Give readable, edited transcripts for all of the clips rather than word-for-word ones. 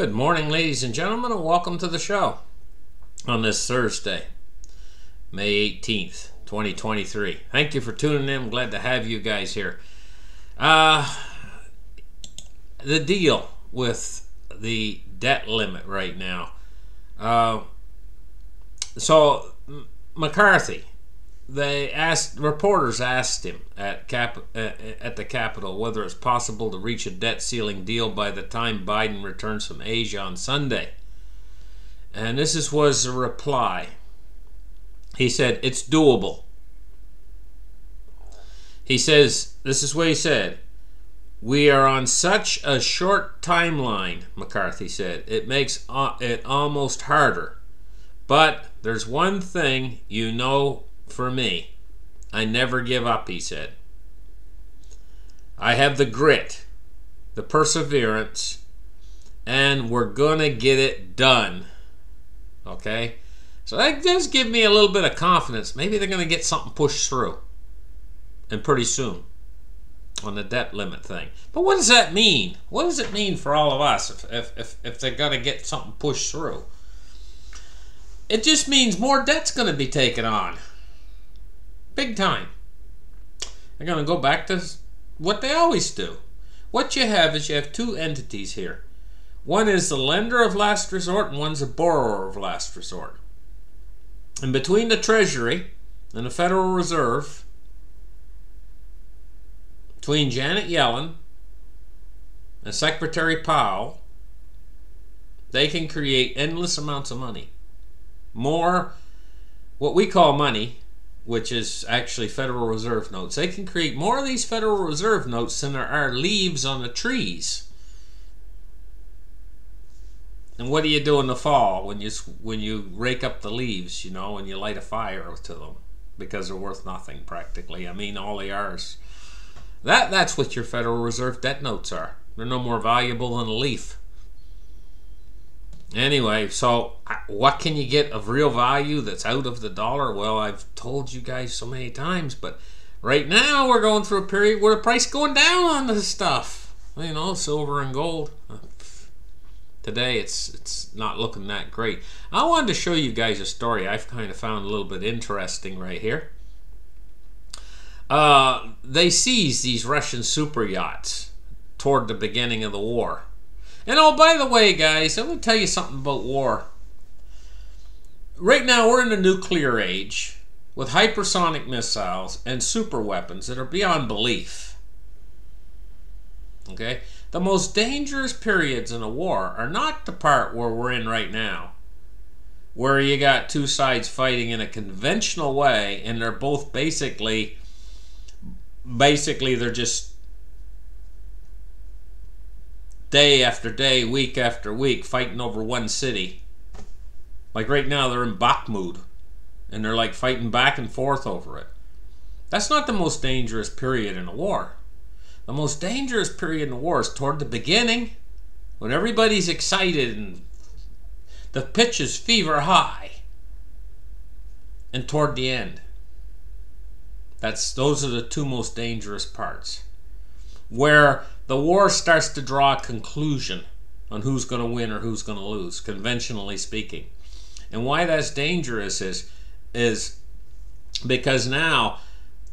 Good morning, ladies and gentlemen, and welcome to the show on this Thursday, May 18th, 2023. Thank you for tuning in. I'm glad to have you guys here. The deal with the debt limit right now. So McCarthy, reporters asked him at the Capitol whether it's possible to reach a debt ceiling deal by the time Biden returns from Asia on Sunday. And this was a reply. He said, it's doable. He says, this is what he said, we are on such a short timeline, McCarthy said, it makes it almost harder. But there's one thing you know for me, I never give up, he said. I have the grit, the perseverance, and we're gonna get it done. Okay? So that does give me a little bit of confidence. Maybe they're gonna get something pushed through. And pretty soon. On the debt limit thing. But what does that mean? What does it mean for all of us if they're gonna get something pushed through? It just means more debt's gonna be taken on. Big time. They're going to go back to what they always do. What you have is you have two entities here. One is the lender of last resort and one's a borrower of last resort. And between the Treasury and the Federal Reserve, between Janet Yellen and Secretary Powell, they can create endless amounts of money. More, what we call money, which is actually Federal Reserve notes. They can create more of these Federal Reserve notes than there are leaves on the trees. And what do you do in the fall when you rake up the leaves, and you light a fire to them because they're worth nothing practically. I mean, all they are is that's what your Federal Reserve debt notes are. They're no more valuable than a leaf. Anyway, so what can you get of real value that's out of the dollar? Well, I've told you guys so many times, but right now we're going through a period where the price is going down on this stuff. Silver and gold. Today it's not looking that great. I wanted to show you guys a story I've kind of found a little bit interesting right here. They seized these Russian super yachts toward the beginning of the war. And oh, by the way, guys, I'm going to tell you something about war. Right now, we're in the nuclear age with hypersonic missiles and super weapons that are beyond belief. Okay? The most dangerous periods in a war are not the part where we're in right now, where you got two sides fighting in a conventional way, and they're both basically they're just day after day, week after week, fighting over one city. Like right now, they're in Bakhmut, and they're like fighting back and forth over it. That's not the most dangerous period in a war. The most dangerous period in a war is toward the beginning, when everybody's excited and the pitch is fever high, and toward the end. Those are the two most dangerous parts, where the war starts to draw a conclusion on who's going to win or who's going to lose, conventionally speaking. And why that's dangerous is because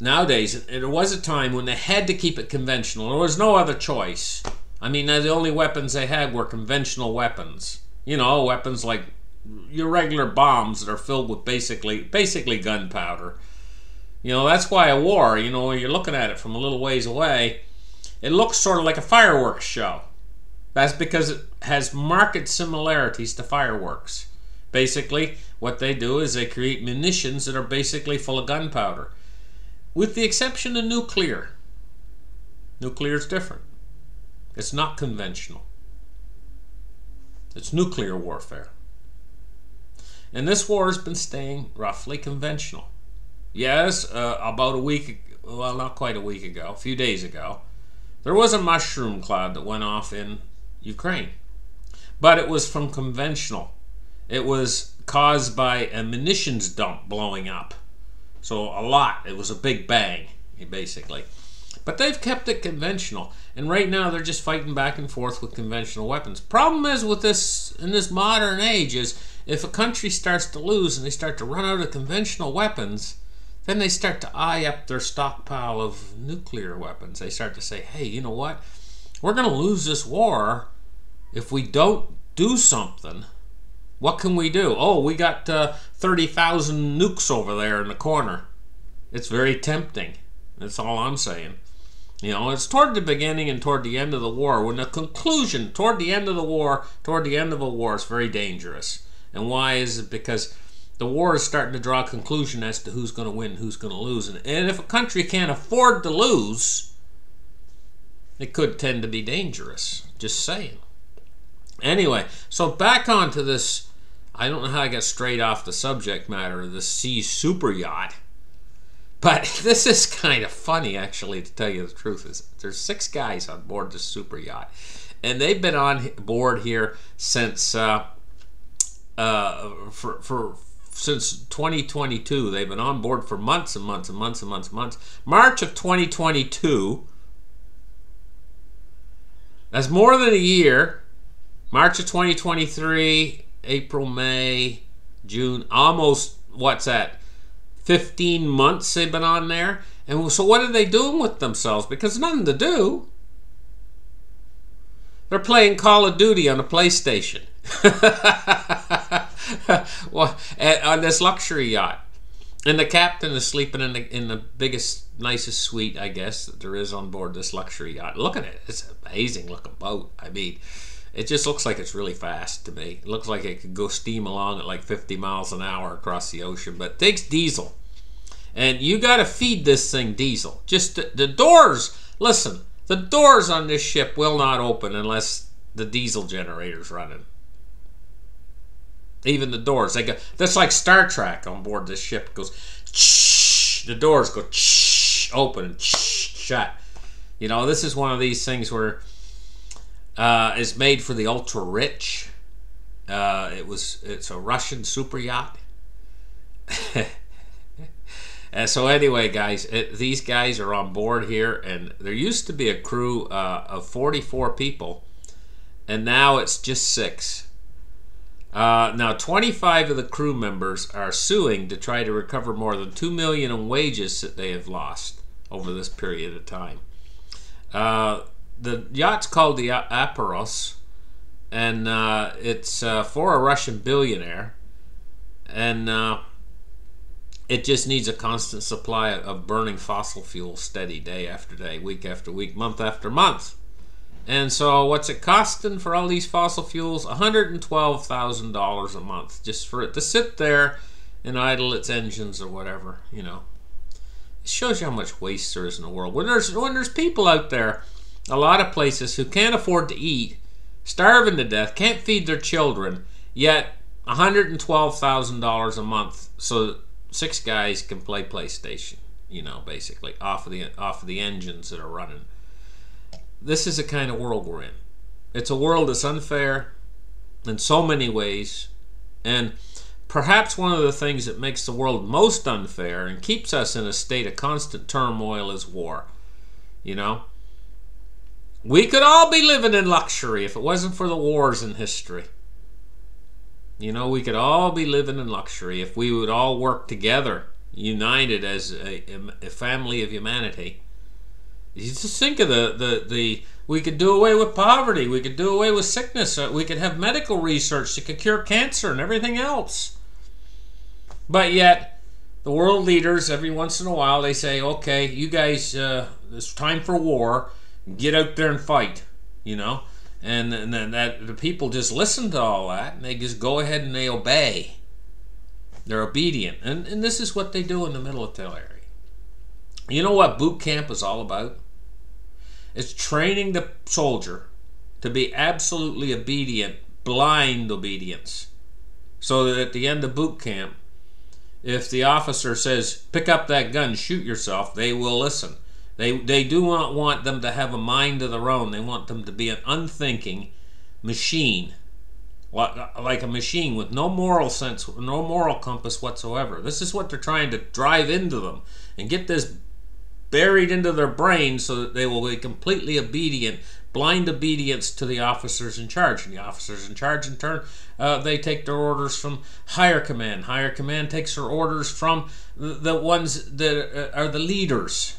nowadays, there was a time when they had to keep it conventional. There was no other choice. I mean, the only weapons they had were conventional weapons. Weapons like your regular bombs that are filled with basically gunpowder. That's why a war, when you're looking at it from a little ways away, it looks sort of like a fireworks show. That's because it has marked similarities to fireworks. Basically, what they do is they create munitions that are basically full of gunpowder. With the exception of nuclear. Nuclear is different. It's not conventional. It's nuclear warfare. And this war has been staying roughly conventional. Yes, about a week, well, not quite a week ago, a few days ago, there was a mushroom cloud that went off in Ukraine. But it was from conventional. It was caused by a munitions dump blowing up. So a lot. It was a big bang, basically. But they've kept it conventional. And right now they're just fighting back and forth with conventional weapons. Problem is with this, in this modern age, is if a country starts to lose and they start to run out of conventional weapons, then they start to eye up their stockpile of nuclear weapons. They start to say, hey, you know what? We're going to lose this war if we don't do something. What can we do? Oh, we got 30,000 nukes over there in the corner. It's very tempting. That's all I'm saying. You know, it's toward the beginning and toward the end of the war. When the conclusion, toward the end of the war, toward the end of a war, is very dangerous. And why is it? Because the war is starting to draw a conclusion as to who's going to win, who's going to lose. And if a country can't afford to lose, it could tend to be dangerous. Just saying. Anyway, so back onto this. I don't know how I got straight off the subject matter of the sea super yacht. But this is kind of funny, actually, to tell you the truth. There's 6 guys on board this super yacht. And they've been on board here since since 2022. They've been on board for months and months and months and months and months. March of 2022. That's more than a year. March of 2023, April, May, June, almost, what's that? 15 months they've been on there. And so what are they doing with themselves? Because nothing to do. They're playing Call of Duty on a PlayStation. Well, on this luxury yacht. And the captain is sleeping in the biggest, nicest suite, I guess, that there is on board this luxury yacht. Look at it. It's an amazing looking boat. I mean, it just looks like it's really fast to me. It looks like it could go steam along at like 50 miles an hour across the ocean. But it takes diesel. And you got to feed this thing diesel. Just the doors, listen, the doors on this ship will not open unless the diesel generator's running. Even the doors, they go. That's like Star Trek on board this ship. It goes, shh, the doors go shh, open and shh, shut. You know, this is one of these things where it's made for the ultra rich. It's a Russian super yacht. So anyway, guys, these guys are on board here, and there used to be a crew of 44 people, and now it's just 6. Now 25 of the crew members are suing to try to recover more than $2 million in wages that they have lost over this period of time. The yacht's called the Aparos, and it's for a Russian billionaire, and it just needs a constant supply of burning fossil fuel steady day after day, week after week, month after month. And so what's it costing for all these fossil fuels? $112,000 a month just for it to sit there and idle its engines or whatever, you know. It shows you how much waste there is in the world. When there's people out there, a lot of places, who can't afford to eat, starving to death, can't feed their children, yet $112,000 a month so 6 guys can play PlayStation, you know, basically off of the engines that are running. This is the kind of world we're in. It's a world that's unfair in so many ways, and perhaps one of the things that makes the world most unfair and keeps us in a state of constant turmoil is war. You know, we could all be living in luxury if it wasn't for the wars in history. You know, we could all be living in luxury if we would all work together, united as a family of humanity. You just think of we could do away with poverty, we could do away with sickness, we could have medical research that could cure cancer and everything else. But yet, the world leaders, every once in a while, they say, okay, you guys, it's time for war, get out there and fight, you know. And then the people just listen to all that, and they just go ahead and they obey. They're obedient. And this is what they do in the military. You know what boot camp is all about? It's training the soldier to be absolutely obedient, blind obedience. So that at the end of boot camp, if the officer says, pick up that gun, shoot yourself, they will listen. They do not want them to have a mind of their own. They want them to be an unthinking machine, like a machine with no moral sense, no moral compass whatsoever. This is what they're trying to drive into them and get this buried into their brains so that they will be completely obedient, blind obedience to the officers in charge. And the officers in charge, in turn, they take their orders from higher command. Higher command takes their orders from the ones that are the leaders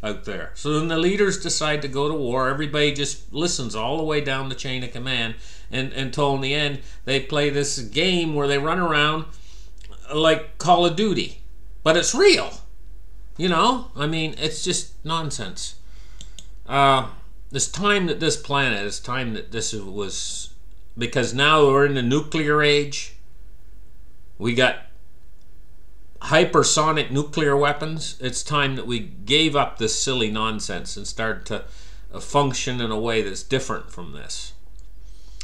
out there. So when the leaders decide to go to war, everybody just listens all the way down the chain of command, and until in the end they play this game where they run around like Call of Duty. But it's real. You know? I mean, it's just nonsense. It's time that this planet, it's time that this was, because now we're in the nuclear age. We got hypersonic nuclear weapons. It's time that we gave up this silly nonsense and started to function in a way that's different from this.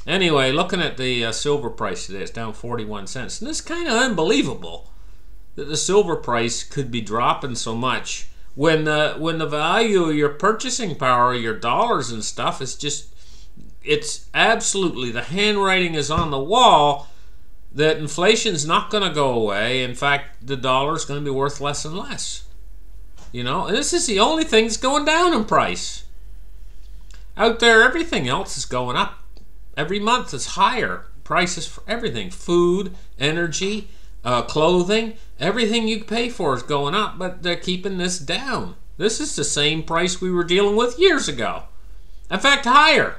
Anyway, looking at the silver price today, it's down 41 cents. And it's kind of unbelievable that the silver price could be dropping so much when the value of your purchasing power, your dollars and stuff, is just, it's absolutely, the handwriting is on the wall that inflation's not going to go away. In fact, the dollar's going to be worth less and less. You know, and this is the only thing that's going down in price. Out there, everything else is going up. Every month is higher. Prices for everything, food, energy, clothing, everything you pay for is going up, but they're keeping this down. This is the same price we were dealing with years ago. In fact, higher.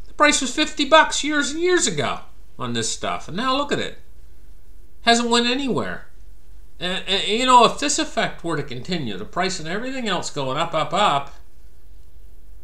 The price was $50 years and years ago on this stuff, and now look at it. Hasn't went anywhere. And you know, if this effect were to continue, the price and everything else going up, up, up,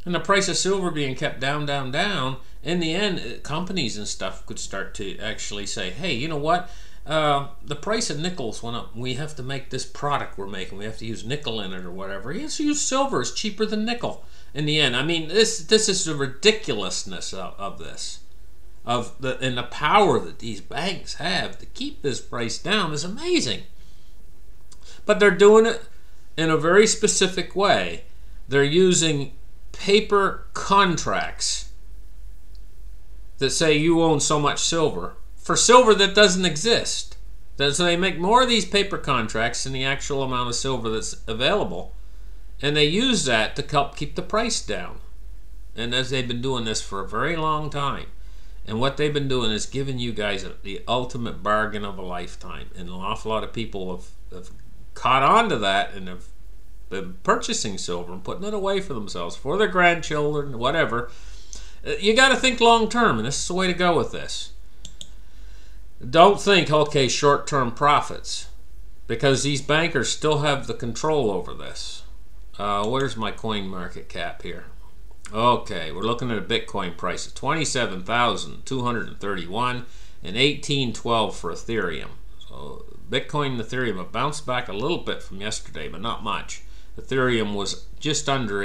and the price of silver being kept down, down, down, in the end, companies and stuff could start to actually say, hey, you know what? The price of nickels went up. We have to make this product we're making. We have to use nickel in it or whatever. Yes, use silver. It's cheaper than nickel in the end. I mean, this is the ridiculousness of this. And the power that these banks have to keep this price down is amazing. But they're doing it in a very specific way. They're using paper contracts that say you own so much silver for silver that doesn't exist. So they make more of these paper contracts than the actual amount of silver that's available, and they use that to help keep the price down. And as they've been doing this for a very long time, and what they've been doing is giving you guys the ultimate bargain of a lifetime. And an awful lot of people have caught on to that and have been purchasing silver and putting it away for themselves, for their grandchildren, whatever. You got to think long term, and this is the way to go with this. Don't think, okay, short-term profits, because these bankers still have the control over this. Where's my coin market cap here? Okay, we're looking at a Bitcoin price of $27,231 and $18.12 for Ethereum. So Bitcoin and Ethereum have bounced back a little bit from yesterday, but not much. Ethereum was just under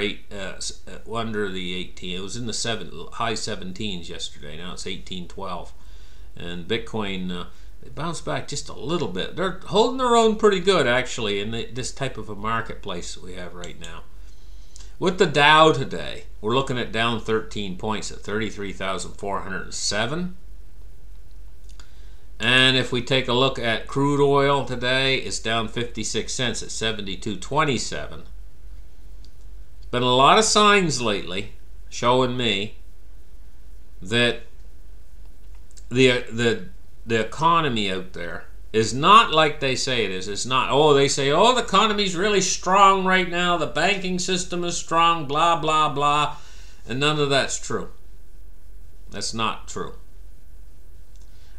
under the 18. It was in the high 17s yesterday. Now it's 18.12. And Bitcoin, they bounced back just a little bit. They're holding their own pretty good, actually, in this type of a marketplace that we have right now. With the Dow today, we're looking at down 13 points at 33,407. And if we take a look at crude oil today, it's down 56 cents at 72.27. Been a lot of signs lately showing me that the economy out there is not like they say it is. It's not, oh, they say, oh, the economy's really strong right now, the banking system is strong, blah, blah, blah. And none of that's true. That's not true.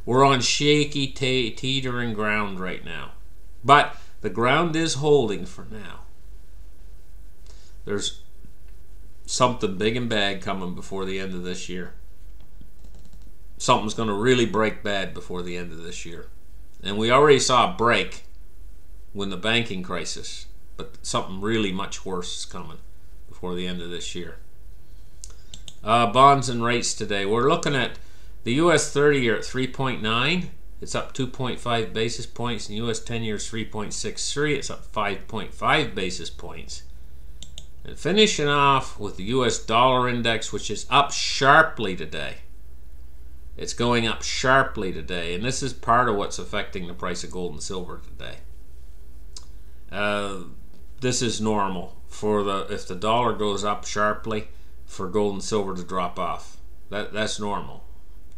We're on shaky, teetering ground right now. But the ground is holding for now. There's something big and bad coming before the end of this year. Something's going to really break bad before the end of this year. And we already saw a break when the banking crisis, but something really much worse is coming before the end of this year. Bonds and rates today. We're looking at the U.S. 30-year at 3.9. It's up 2.5 basis points. And U.S. 10-year is 3.63. It's up 5.5 basis points. And finishing off with the U.S. dollar index, which is up sharply today. It's going up sharply today, and this is part of what's affecting the price of gold and silver today. this is normal for if the dollar goes up sharply, for gold and silver to drop off. That's normal.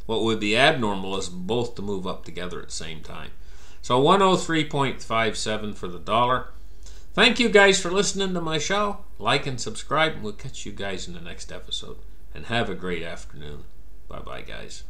What would be abnormal is both to move up together at the same time. So 103.57 for the dollar. Thank you guys for listening to my show. Like and subscribe, and we'll catch you guys in the next episode. And have a great afternoon. Bye-bye, guys.